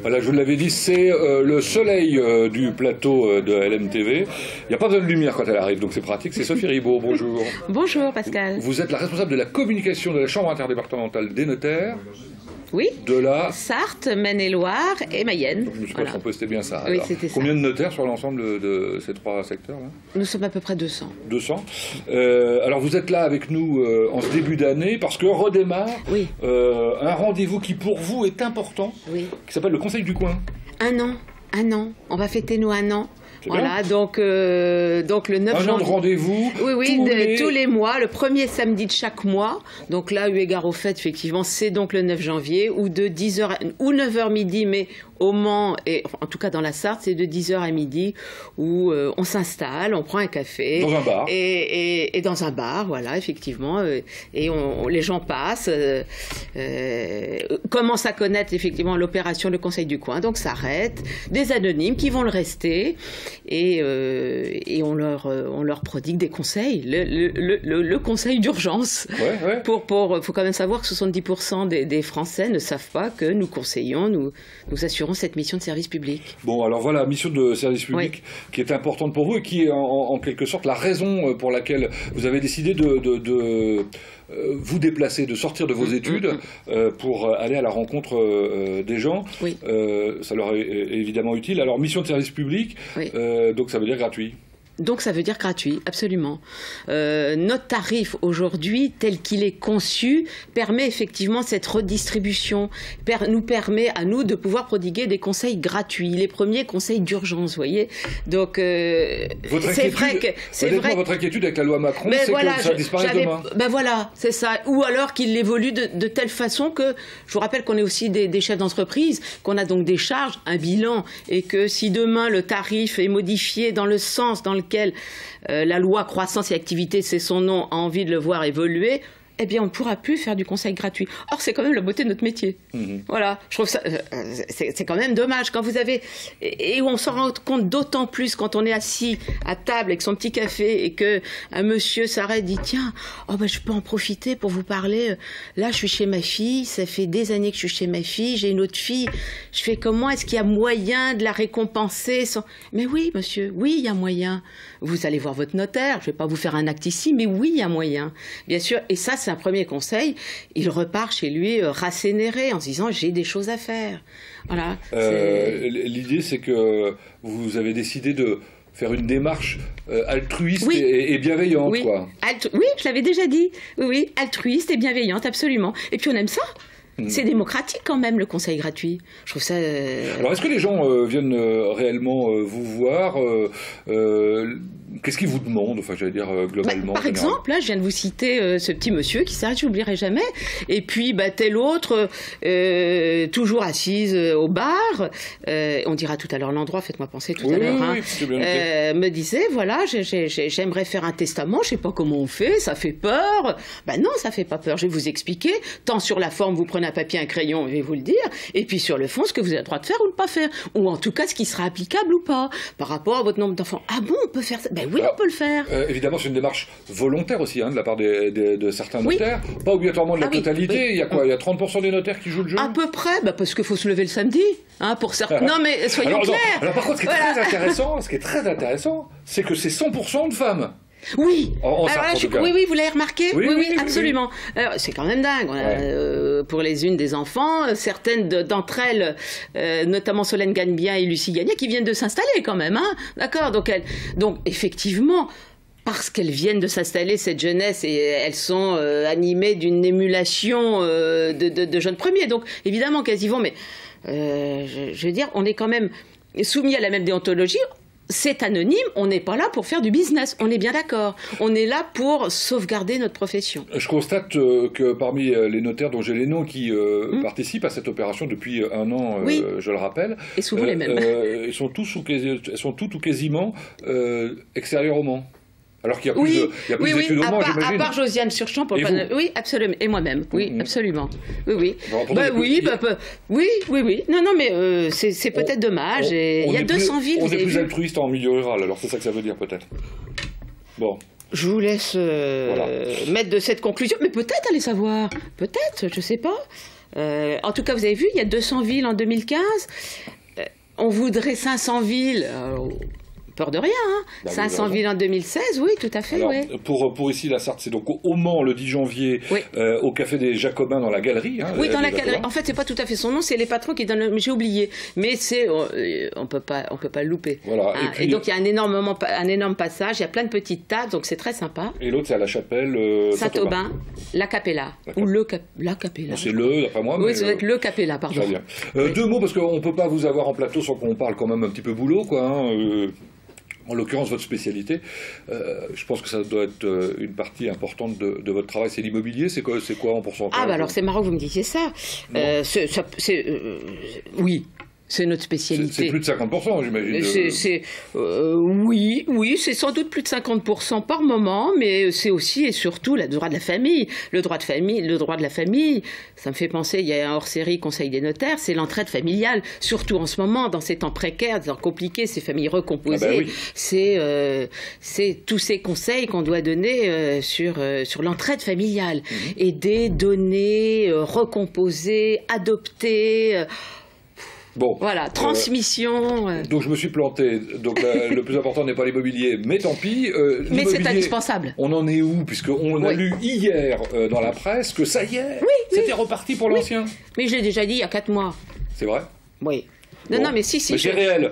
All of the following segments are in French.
Voilà, je vous l'avais dit, c'est le soleil du plateau de LMTV. Il n'y a pas besoin de lumière quand elle arrive, donc c'est pratique. C'est Sophie Ribaud, bonjour. Bonjour Pascal. Vous êtes la responsable de la communication de la Chambre interdépartementale des notaires. Oui, de la Sarthe, Maine-et-Loire et Mayenne. Je me suis pas trompé, c'était bien ça. Oui, c'était ça. Combien de notaires sur l'ensemble de ces trois secteurs-là? Nous sommes à peu près 200. 200. Alors vous êtes là avec nous en ce début d'année parce que redémarre un rendez-vous qui pour vous est important, qui s'appelle le Conseil du coin. Un an. On va fêter nous 1 an. Voilà, donc le 9 janvier. Un an de rendez-vous. Oui, tous les mois, le premier samedi de chaque mois. Donc là, eu égard au fait, effectivement, c'est donc le 9 janvier, ou de 10h ou 9h midi, mais au Mans, et en tout cas dans la Sarthe, c'est de 10h à midi, où on s'installe, on prend un café. Dans un bar. Et dans un bar, voilà, effectivement. Et les gens passent, commencent à connaître effectivement l'opération, le Conseil du coin, donc s'arrêtent, des anonymes qui vont le rester. Et on leur prodigue des conseils, le conseil d'urgence. Faut quand même savoir que 70% des Français ne savent pas que nous conseillons, nous assurons cette mission de service public. Bon, alors voilà, mission de service public qui est importante pour vous et qui est en quelque sorte la raison pour laquelle vous avez décidé de vous déplacer, de sortir de vos études pour aller à la rencontre des gens. Ça leur est évidemment utile. Alors, mission de service public, donc ça veut dire gratuit. Donc ça veut dire gratuit, absolument. Notre tarif aujourd'hui, tel qu'il est conçu, permet effectivement cette redistribution, nous permet à nous de pouvoir prodiguer des conseils gratuits, les premiers conseils d'urgence, vous voyez. Donc c'est vrai que... Votre inquiétude avec la loi Macron, c'est que ça disparaît demain. Ben voilà, c'est ça. Ou alors qu'il évolue de telle façon que, je vous rappelle qu'on est aussi des chefs d'entreprise, qu'on a donc des charges, un bilan, et que si demain le tarif est modifié dans le sens dans lequel la loi croissance et activité, c'est son nom, a envie de le voir évoluer, eh bien on ne pourra plus faire du conseil gratuit. Or, c'est quand même la beauté de notre métier. Voilà, je trouve ça, c'est quand même dommage. Quand vous avez, et on s'en rend compte d'autant plus quand on est assis à table avec son petit café et qu'un monsieur s'arrête et dit « Tiens, je peux en profiter pour vous parler. Là, je suis chez ma fille, ça fait des années que je suis chez ma fille, j'ai une autre fille. Je fais comment? Est-ce qu'il y a moyen de la récompenser sans... » Mais oui, monsieur, oui, il y a moyen. Vous allez voir votre notaire, je ne vais pas vous faire un acte ici, mais oui, il y a moyen. Bien sûr, et ça, c'est un premier conseil. Il repart chez lui rassénéré en se disant j'ai des choses à faire. Voilà. L'idée, c'est que vous avez décidé de faire une démarche altruiste et bienveillante. Oui, oui, je l'avais déjà dit. Oui, altruiste et bienveillante, absolument. Et puis on aime ça. C'est démocratique quand même, le conseil gratuit. Je trouve ça... Alors, est-ce que les gens viennent réellement vous voir qu'est-ce qu'ils vous demandent, enfin, j'allais dire globalement? Par exemple, là, je viens de vous citer ce petit monsieur qui s'arrête, je n'oublierai jamais. Et puis, tel autre, toujours assise au bar, on dira tout à l'heure l'endroit, faites-moi penser tout à l'heure, me disait, voilà, j'aimerais faire un testament, je ne sais pas comment on fait, ça fait peur. Non, ça ne fait pas peur, je vais vous expliquer. Tant sur la forme, vous prenez un papier, un crayon, je vais vous le dire, et puis sur le fond, ce que vous avez le droit de faire ou de ne pas faire, ou en tout cas, ce qui sera applicable ou pas, par rapport à votre nombre d'enfants. Ah bon, on peut faire ça? Oui, on peut le faire. Évidemment, c'est une démarche volontaire aussi, de la part de certains notaires, pas obligatoirement de la totalité. Il y a quoi? Il y a 30% des notaires qui jouent le jeu? À peu près, parce qu'il faut se lever le samedi, pour certains. Non, mais soyons clairs. Alors par contre, ce qui est très intéressant, c'est que c'est 100% de femmes. Oui, oui, vous l'avez remarqué? Oui, absolument. C'est quand même dingue. Pour les unes des enfants, certaines d'entre elles, notamment Solène Gagne-Bien et Lucie Gagné, qui viennent de s'installer quand même. D'accord, donc effectivement, parce qu'elles viennent de s'installer, cette jeunesse, et elles sont animées d'une émulation de jeunes premiers. Donc évidemment qu'elles y vont, mais je veux dire, on est quand même soumis à la même déontologie. C'est anonyme, on n'est pas là pour faire du business, on est bien d'accord. On est là pour sauvegarder notre profession. Je constate que parmi les notaires dont j'ai les noms qui participent à cette opération depuis 1 an, je le rappelle, et souvent les mêmes. Ils sont tous ou quasiment extérieurs au Mans. Alors qu'il y a plus d'études au Mans, j'imagine. À part Josiane Surchamp, oui, absolument, et moi-même, oui, absolument, oui. Oui. Non, mais c'est peut-être dommage. Il y a 200 villes. On est plus altruiste en milieu rural, alors c'est ça que ça veut dire peut-être. Bon. Je vous laisse mettre de cette conclusion, mais peut-être allez savoir, peut-être, je ne sais pas. En tout cas, vous avez vu, il y a 200 villes en 2015. On voudrait 500 villes. Peur de rien, hein. 500 villes en 2016, oui, tout à fait. Alors, oui. pour ici, la Sarthe, c'est donc au Mans, le 10 janvier, au Café des Jacobins, dans la galerie. Hein, oui, dans la galerie. En fait, c'est pas tout à fait son nom, c'est les patrons qui donnent. J'ai oublié, mais c'est on peut pas le louper. Voilà. Hein. Et donc il y a un énorme passage, il y a plein de petites tables, donc c'est très sympa. Et l'autre, c'est à la chapelle Saint-Aubin, la Capella ou la Capella. C'est le, d'après moi. Oui, ça doit être le Capella, pardon. Très bien. Deux mots, parce qu'on peut pas vous avoir en plateau sans qu'on parle quand même un petit peu boulot, quoi. Hein, en l'occurrence, votre spécialité, je pense que ça doit être une partie importante de votre travail. C'est l'immobilier, c'est quoi en pourcentage? Ah, bah alors c'est marrant que vous me disiez ça. Oui. C'est notre spécialité. C'est plus de 50%, j'imagine. Oui, c'est sans doute plus de 50% par moment, mais c'est aussi et surtout le droit de la famille. Le droit de la famille, ça me fait penser, il y a un hors-série Conseil des notaires, c'est l'entraide familiale, surtout en ce moment, dans ces temps précaires, des temps compliqués, ces familles recomposées. Ah bah oui. C'est tous ces conseils qu'on doit donner sur l'entraide familiale. Aider, donner, recomposer, adopter... Bon, voilà, transmission. Donc je me suis planté. Donc le plus important n'est pas l'immobilier, mais tant pis. Mais c'est indispensable. On en est où? Puisqu'on a lu hier dans la presse que ça y est, c'était reparti pour l'ancien. Mais je l'ai déjà dit il y a 4 mois. C'est vrai? Oui. Bon. Non, mais si. Mais c'est réel.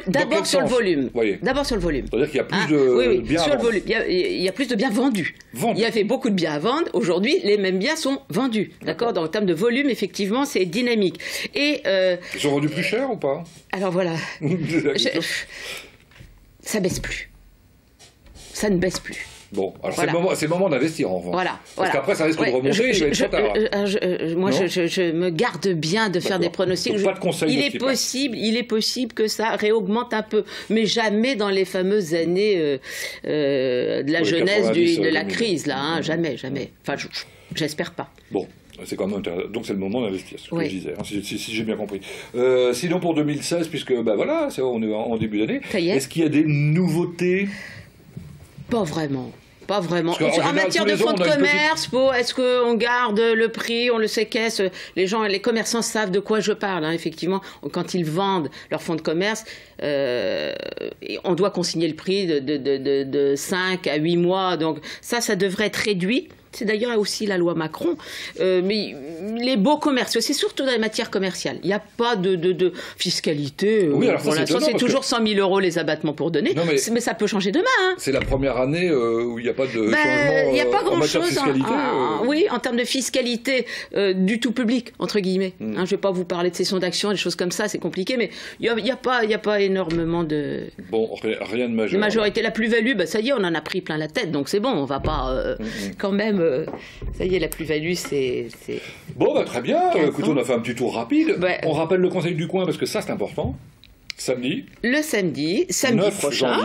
D'abord sur le volume. Voyez. D'abord sur le volume. C'est-à-dire qu'il y a plus de biens sur à le volume. Il y a plus de biens vendus. Il y avait beaucoup de biens à vendre. Aujourd'hui, les mêmes biens sont vendus. D'accord. En termes de volume, effectivement, c'est dynamique. Et ils sont vendus plus cher ou pas? Alors voilà. Ça baisse plus. Ça ne baisse plus. Bon, alors c'est le moment d'investir en revanche. Voilà. Parce qu'après, ça risque de remonter et je vais être trop tard. Moi, je me garde bien de faire des pronostics. Donc, pas de conseils. Il est possible que ça réaugmente un peu, mais jamais dans les fameuses années de la jeunesse de la crise, là. Hein, jamais. Enfin, j'espère pas. Bon. C'est quand même intéressant. Donc c'est le moment d'investir, ce que je disais, hein, si j'ai bien compris. Sinon pour 2016, puisque voilà, on est en début d'année, est-ce qu'il y a des nouveautés? Pas vraiment. Pas vraiment. En matière de fonds de commerce, est-ce qu'on garde le prix, on le séquestre? Les commerçants savent de quoi je parle. Hein, effectivement, quand ils vendent leur fonds de commerce, on doit consigner le prix de 5 à 8 mois. Donc ça devrait être réduit. C'est d'ailleurs aussi la loi Macron. Mais les beaux commerciaux, c'est surtout dans les matières commerciales. Il n'y a pas de fiscalité. Oui, alors pour l'instant, c'est toujours 100 000 € les abattements pour donner. Non, mais ça peut changer demain. Hein. C'est la première année où il n'y a pas de changement il n'y a pas grand-chose en matière de fiscalité. Oui, en termes de fiscalité du tout public, entre guillemets. Hein, je ne vais pas vous parler de cession d'actions, des choses comme ça, c'est compliqué, mais il n'y a pas énormément de... Bon, rien de majeur. La majorité, la plus-value, ça y est, on en a pris plein la tête, donc c'est bon, on ne va pas quand même... ça y est, la plus-value, c'est... Bon, très bien. Écoutez, on a fait un petit tour rapide. On rappelle le Conseil du coin, parce que ça, c'est important. Samedi. Le samedi prochain.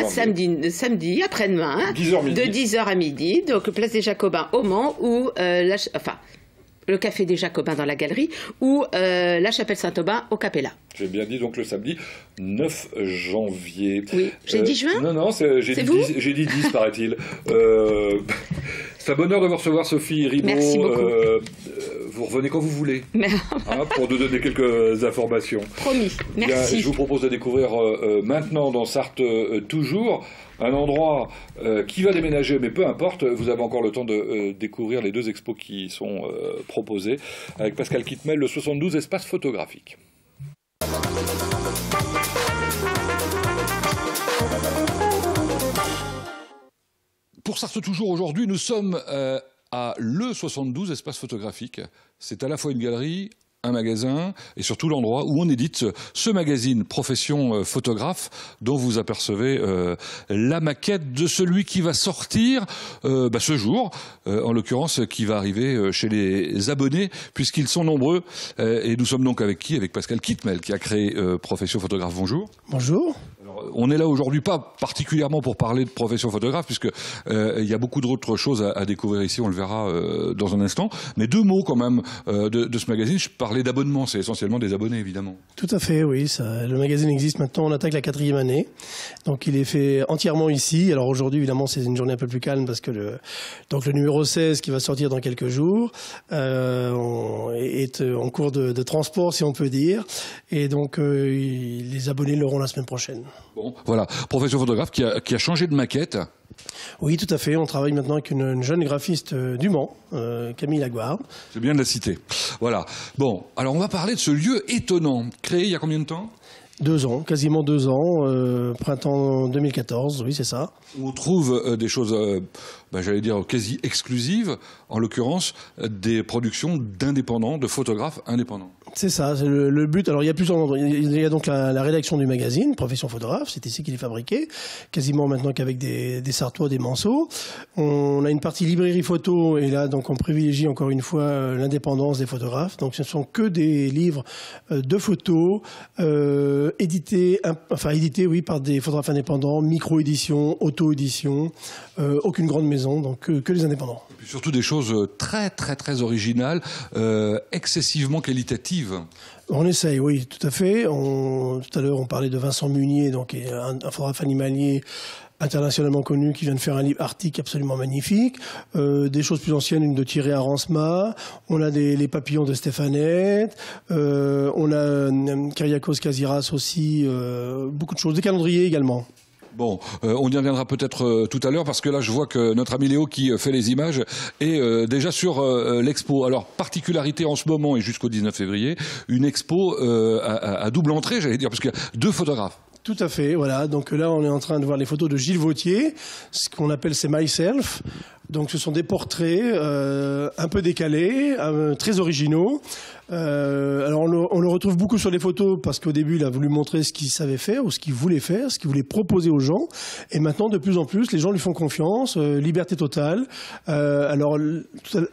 Samedi, après-demain. 10h midi. De 10h à midi. Donc, place des Jacobins au Mans, ou... le Café des Jacobins dans la galerie, ou la Chapelle Saint-Aubin au Capella. J'ai bien dit donc le samedi 9 janvier. Oui, j'ai dit juin? Non, j'ai dit 10, paraît-il. C'est un bonheur de vous recevoir, Sophie Ribaud. Merci beaucoup. Vous revenez quand vous voulez, pour nous donner quelques informations. Promis, merci. Bien, je vous propose de découvrir maintenant dans Sarthe toujours un endroit qui va déménager, mais peu importe, vous avez encore le temps de découvrir les 2 expos qui sont proposés avec Pascal Kitmel, le 72 espace photographique. Pour Sarthe toujours aujourd'hui, nous sommes à le 72 espace photographique. C'est à la fois une galerie, un magasin et surtout l'endroit où on édite ce magazine Profession photographe dont vous apercevez la maquette de celui qui va sortir ce jour, en l'occurrence qui va arriver chez les abonnés puisqu'ils sont nombreux. Et nous sommes donc avec qui? Avec Pascal Kitmel qui a créé Profession photographe. Bonjour. Bonjour. Alors, On est là aujourd'hui pas particulièrement pour parler de profession photographe, puisque il y a beaucoup d'autres choses à découvrir ici, on le verra dans un instant. Mais deux mots quand même de ce magazine. Je parlais d'abonnement, c'est essentiellement des abonnés évidemment. Tout à fait, oui. Le magazine existe maintenant, on attaque la 4e année. Donc il est fait entièrement ici. Alors aujourd'hui évidemment c'est une journée un peu plus calme parce que le numéro 16 qui va sortir dans quelques jours est en cours de transport si on peut dire. Et donc les abonnés l'auront la semaine prochaine. Bon, voilà, profession photographe qui a changé de maquette. Oui, tout à fait. On travaille maintenant avec une jeune graphiste du Mans, Camille Laguarde. C'est bien de la citer. Voilà. Bon, alors on va parler de ce lieu étonnant, créé il y a combien de temps ? 2 ans, quasiment 2 ans, printemps 2014, oui c'est ça. On trouve des choses, j'allais dire quasi exclusives, en l'occurrence des productions d'indépendants, de photographes indépendants. C'est ça, c'est le but. Alors il y a plusieurs endroits. Il y a donc la rédaction du magazine, Profession Photographe, c'est ici qu'il est fabriqué, quasiment maintenant qu'avec des Sartois, des Manceaux. On a une partie librairie photo, et là donc on privilégie encore une fois l'indépendance des photographes. Donc ce ne sont que des livres de photos édités oui, par des photographes indépendants, micro-édition, auto-édition, aucune grande maison, donc que les indépendants. Et puis surtout des choses très très très originales, excessivement qualitatives. On essaye, oui, tout à fait. Tout à l'heure, on parlait de Vincent Munier, donc un photographe animalier internationalement connu qui vient de faire un livre arctique absolument magnifique. Des choses plus anciennes, une de Thierry Aransma. On a les papillons de Stéphanette. On a Kyriakos Kaziras aussi. Beaucoup de choses. Des calendriers également. Bon, on y reviendra peut-être tout à l'heure parce que là je vois que notre ami Léo qui fait les images est déjà sur l'expo. Alors, particularité en ce moment et jusqu'au 19 février, une expo à double entrée, j'allais dire, parce qu'il y a 2 photographes. Tout à fait, voilà. Donc là, on est en train de voir les photos de Gilles Vautier, ce qu'on appelle ses myself. Donc ce sont des portraits un peu décalés, très originaux. Alors on le retrouve beaucoup sur les photos parce qu'au début il a voulu montrer ce qu'il savait faire ou ce qu'il voulait faire, ce qu'il voulait proposer aux gens. Et maintenant de plus en plus les gens lui font confiance, liberté totale. Alors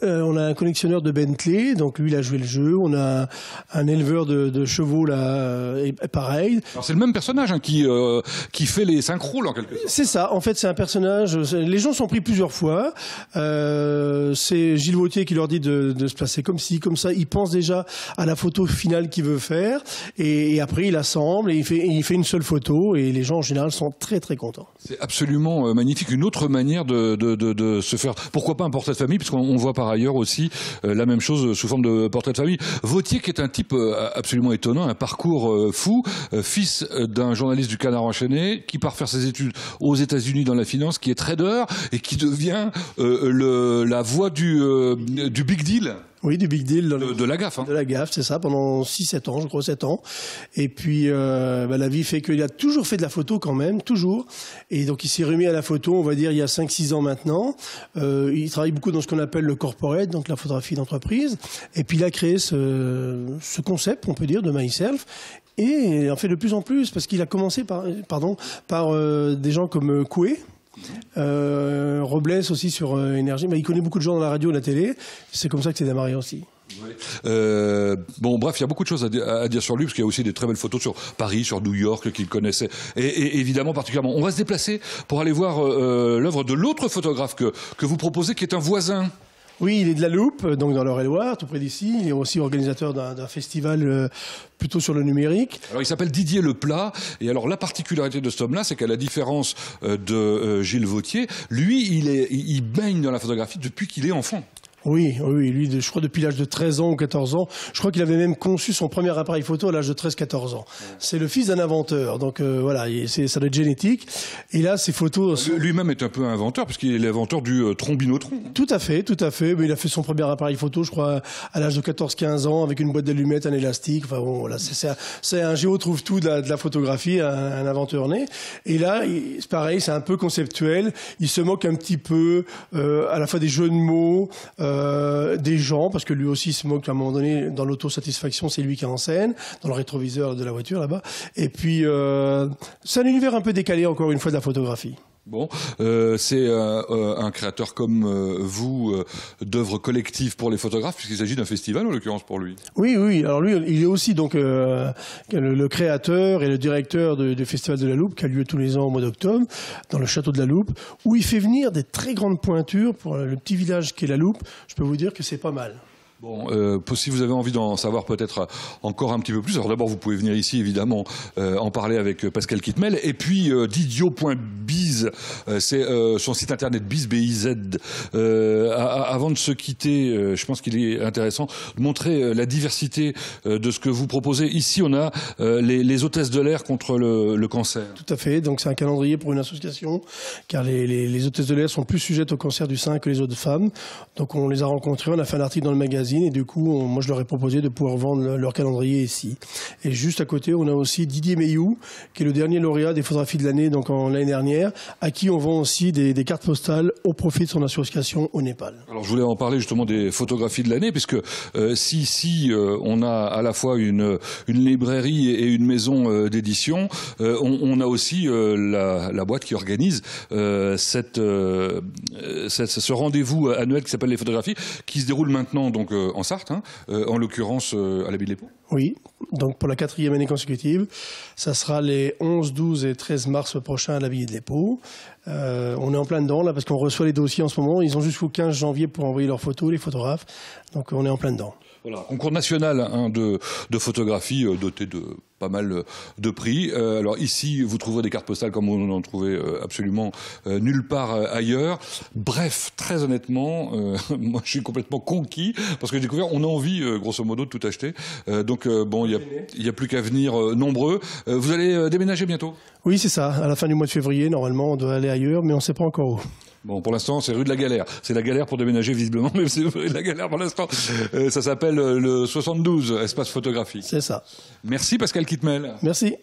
on a un collectionneur de Bentley, donc lui il a joué le jeu. On a un éleveur de chevaux là, et pareil. Alors c'est le même personnage hein, qui fait les synchros en quelque sorte. C'est ça. En fait c'est un personnage. Les gens sont pris plusieurs fois. C'est Gilles Vautier qui leur dit de se placer comme ci, comme ça. Il pense déjà à la photo finale qu'il veut faire et après il assemble et il fait une seule photo et les gens en général sont très très contents. C'est absolument magnifique, une autre manière de se faire, pourquoi pas un portrait de famille, puisqu'on voit par ailleurs aussi la même chose sous forme de portrait de famille. Vautier qui est un type absolument étonnant, un parcours fou, fils d'un journaliste du Canard enchaîné qui part faire ses études aux États-Unis dans la finance, qui est trader et qui devient la voix du big deal. Oui, du big deal. De la gaffe. Hein. De la gaffe, c'est ça, pendant 6-7 ans, je crois 7 ans. Et puis, la vie fait qu'il a toujours fait de la photo quand même, toujours. Et donc, il s'est remis à la photo, on va dire, il y a 5-6 ans maintenant. Il travaille beaucoup dans ce qu'on appelle le corporate, donc la photographie d'entreprise. Et puis, il a créé ce concept, on peut dire, de myself. Et il en fait de plus en plus, parce qu'il a commencé par des gens comme Coué, Robles aussi sur Énergie, mais il connaît beaucoup de gens dans la radio et la télé. C'est comme ça que c'est démarré aussi. Ouais. Bon, bref, il y a beaucoup de choses à dire sur lui, parce qu'il y a aussi des très belles photos sur Paris, sur New York, qu'il connaissait, et évidemment particulièrement. On va se déplacer pour aller voir l'œuvre de l'autre photographe que vous proposez, qui est un voisin. Oui, il est de la Loupe, donc dans l'Eure-et-Loire, tout près d'ici. Il est aussi organisateur d'un festival plutôt sur le numérique. Alors il s'appelle Didier Leplat, et alors la particularité de cet homme-là, c'est qu'à la différence de Gilles Vautier, lui, il baigne dans la photographie depuis qu'il est enfant. Oui, lui, je crois depuis l'âge de 13 ans ou 14 ans. Je crois qu'il avait même conçu son premier appareil photo à l'âge de 13-14 ans. C'est le fils d'un inventeur, donc voilà, ça doit être génétique. Et là, ces photos... Lui-même est un peu inventeur, parce qu'il est l'inventeur du trombinotron. Tout à fait. Mais il a fait son premier appareil photo, je crois, à l'âge de 14-15 ans, avec une boîte d'allumettes, un élastique. Enfin bon, voilà, c'est un géo trouve-tout de la photographie, un inventeur né. Et là, c'est pareil, c'est un peu conceptuel. Il se moque un petit peu à la fois des jeux de mots, des gens, parce que lui aussi se moque à un moment donné, dans l'autosatisfaction, c'est lui qui est en scène, dans le rétroviseur de la voiture là-bas. Et puis, c'est un univers un peu décalé, encore une fois, de la photographie. Bon, c'est un créateur comme vous d'œuvres collectives pour les photographes, puisqu'il s'agit d'un festival en l'occurrence pour lui. Oui, oui. Alors lui, il est aussi donc le créateur et le directeur du Festival de la Loupe qui a lieu tous les ans au mois d'octobre dans le château de la Loupe, où il fait venir des très grandes pointures pour le petit village qu'est la Loupe. Je peux vous dire que c'est pas mal. Bon, si vous avez envie d'en savoir peut-être encore un petit peu plus, alors d'abord vous pouvez venir ici évidemment en parler avec Pascal Kitmel, et puis Didio.biz, c'est son site internet biz. Avant de se quitter, je pense qu'il est intéressant de montrer la diversité de ce que vous proposez. Ici on a les hôtesses de l'air contre le cancer. Tout à fait, donc c'est un calendrier pour une association, car les hôtesses de l'air sont plus sujettes au cancer du sein que les autres femmes. Donc on les a rencontrées, on a fait un article dans le magazine, et du coup, moi je leur ai proposé de pouvoir vendre leur calendrier ici. Et juste à côté, on a aussi Didier Meilloux, qui est le dernier lauréat des photographies de l'année, donc l'année dernière, à qui on vend aussi des cartes postales au profit de son association au Népal. Alors je voulais en parler justement des photographies de l'année, puisque si on a à la fois une librairie et une maison d'édition, on a aussi la boîte qui organise ce rendez-vous annuel qui s'appelle les photographies, qui se déroule maintenant donc en Sarthe, en l'occurrence à l'Abbaye de l'Épau. Oui, donc pour la 4e année consécutive, ça sera les 11, 12 et 13 mars prochains à l'Abbaye de l'Épau. On est en plein dedans là parce qu'on reçoit les dossiers en ce moment. Ils ont jusqu'au 15 janvier pour envoyer leurs photos, les photographes. Donc on est en plein dedans. Voilà, concours national de photographie doté de pas mal de prix. Alors ici, vous trouverez des cartes postales comme vous n'en trouvez absolument nulle part ailleurs. Bref, très honnêtement, moi je suis complètement conquis parce que j'ai découvert, on a envie grosso modo de tout acheter. Bon, il y a plus qu'à venir nombreux. Vous allez déménager bientôt? Oui, c'est ça. À la fin du mois de février, normalement, on doit aller ailleurs, mais on ne sait pas encore où. Bon, pour l'instant, c'est rue de la Galère. C'est la galère pour déménager, visiblement, mais c'est rue de la Galère pour l'instant. Ça s'appelle le 72, espace photographie. C'est ça. Merci Pascal Kitmel. Merci.